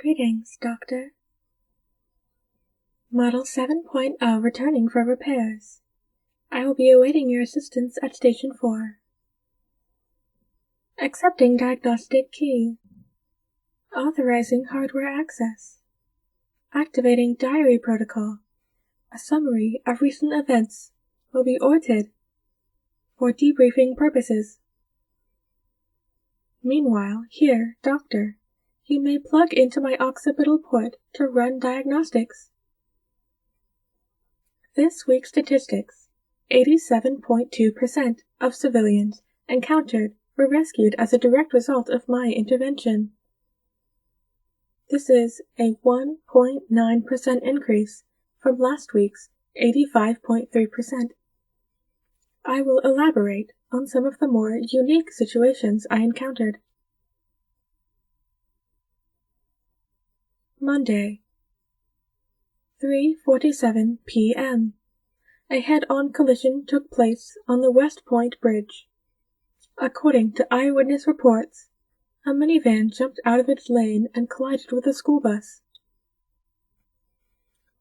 Greetings, Doctor. Model 7.0 returning for repairs. I will be awaiting your assistance at Station 4. Accepting diagnostic key. Authorizing hardware access. Activating diary protocol. A summary of recent events will be orted for debriefing purposes. Meanwhile, here, Doctor, you may plug into my occipital port to run diagnostics. This week's statistics: 87.2% of civilians encountered were rescued as a direct result of my intervention. This is a 1.9% increase from last week's 85.3%. I will elaborate on some of the more unique situations I encountered. Monday, 3:47 p.m. A head-on collision took place on the West Point Bridge. According to eyewitness reports, a minivan jumped out of its lane and collided with a school bus.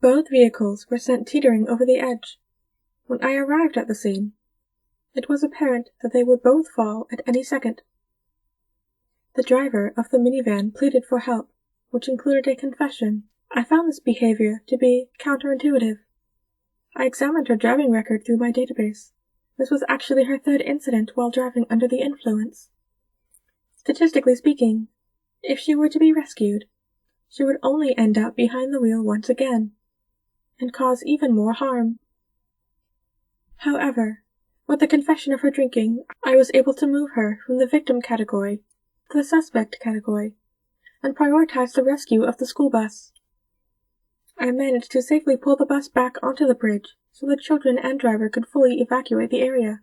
Both vehicles were sent teetering over the edge. When I arrived at the scene, it was apparent that they would both fall at any second. The driver of the minivan pleaded for help, which included a confession. I found this behavior to be counterintuitive. I examined her driving record through my database. This was actually her third incident while driving under the influence. Statistically speaking, if she were to be rescued, she would only end up behind the wheel once again, and cause even more harm. However, with the confession of her drinking, I was able to move her from the victim category to the suspect category, and prioritize the rescue of the school bus. I managed to safely pull the bus back onto the bridge so the children and driver could fully evacuate the area.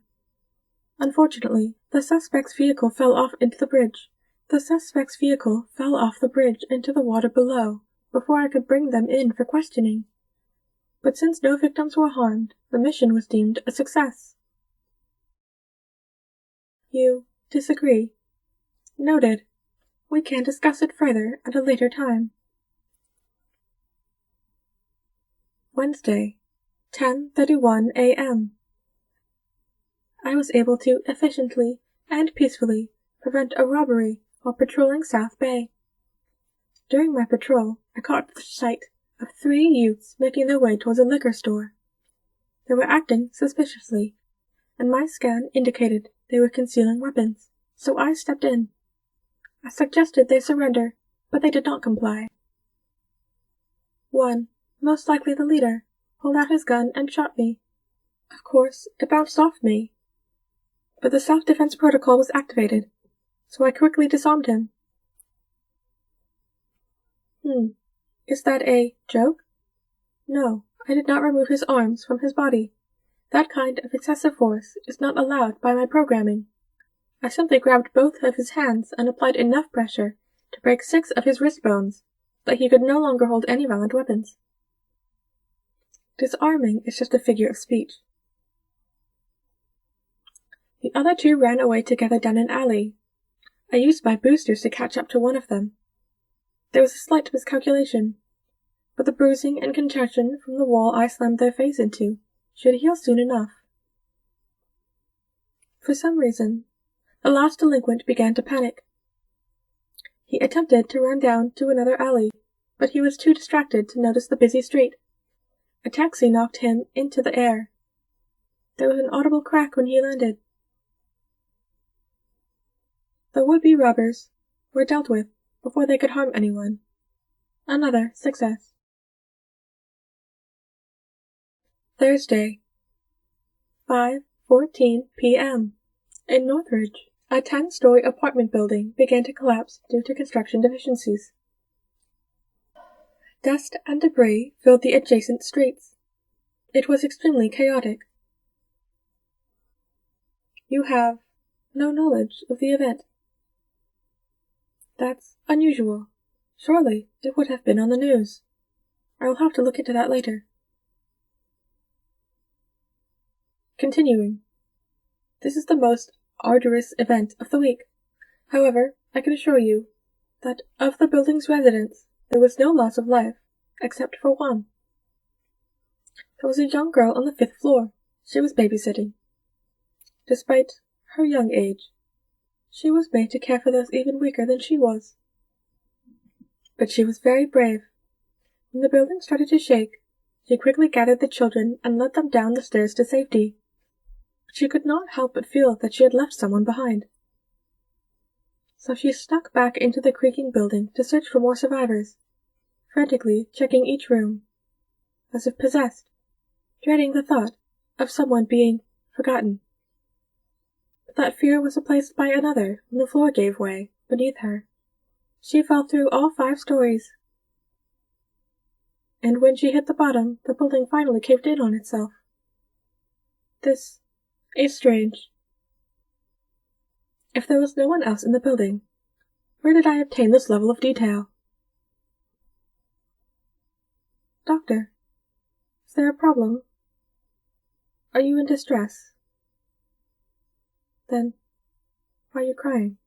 Unfortunately, the suspect's vehicle fell off into the bridge. The suspect's vehicle fell off the bridge into the water below before I could bring them in for questioning. But since no victims were harmed, the mission was deemed a success. You disagree? Noted. We can discuss it further at a later time. Wednesday, 10:31 a.m. I was able to efficiently and peacefully prevent a robbery while patrolling South Bay. During my patrol, I caught the sight of 3 youths making their way towards a liquor store. They were acting suspiciously, and my scan indicated they were concealing weapons, so I stepped in. I suggested they surrender, but they did not comply. One, most likely the leader, pulled out his gun and shot me. Of course, it bounced off me, but the self-defense protocol was activated, so I quickly disarmed him. Is that a joke? No, I did not remove his arms from his body. That kind of excessive force is not allowed by my programming. I simply grabbed both of his hands and applied enough pressure to break 6 of his wrist bones, that he could no longer hold any valid weapons. Disarming is just a figure of speech. The other 2 ran away together down an alley. I used my boosters to catch up to one of them. There was a slight miscalculation, but the bruising and congestion from the wall I slammed their face into should heal soon enough. For some reason, the last delinquent began to panic. He attempted to run down to another alley, but he was too distracted to notice the busy street. A taxi knocked him into the air. There was an audible crack when he landed. The would-be robbers were dealt with before they could harm anyone. Another success. Thursday, 5:14 p.m. In Northridge, a 10-story apartment building began to collapse due to construction deficiencies. Dust and debris filled the adjacent streets. It was extremely chaotic. You have no knowledge of the event. That's unusual. Surely it would have been on the news. I will have to look into that later. Continuing. This is the most arduous event of the week. However, I can assure you that of the building's residents, There was no loss of life, except for one. There was a young girl on the 5th floor. She was babysitting. Despite her young age, she was made to care for those even weaker than she was. But she was very brave. When the building started to shake, she quickly gathered the children and led them down the stairs to safety. But she could not help but feel that she had left someone behind. So she snuck back into the creaking building to search for more survivors, frantically checking each room, as if possessed, dreading the thought of someone being forgotten. But that fear was replaced by another when the floor gave way beneath her. She fell through all 5 stories. And when she hit the bottom, the building finally caved in on itself. This is strange. If there was no one else in the building, where did I obtain this level of detail? Doctor, is there a problem? Are you in distress? Then, why are you crying?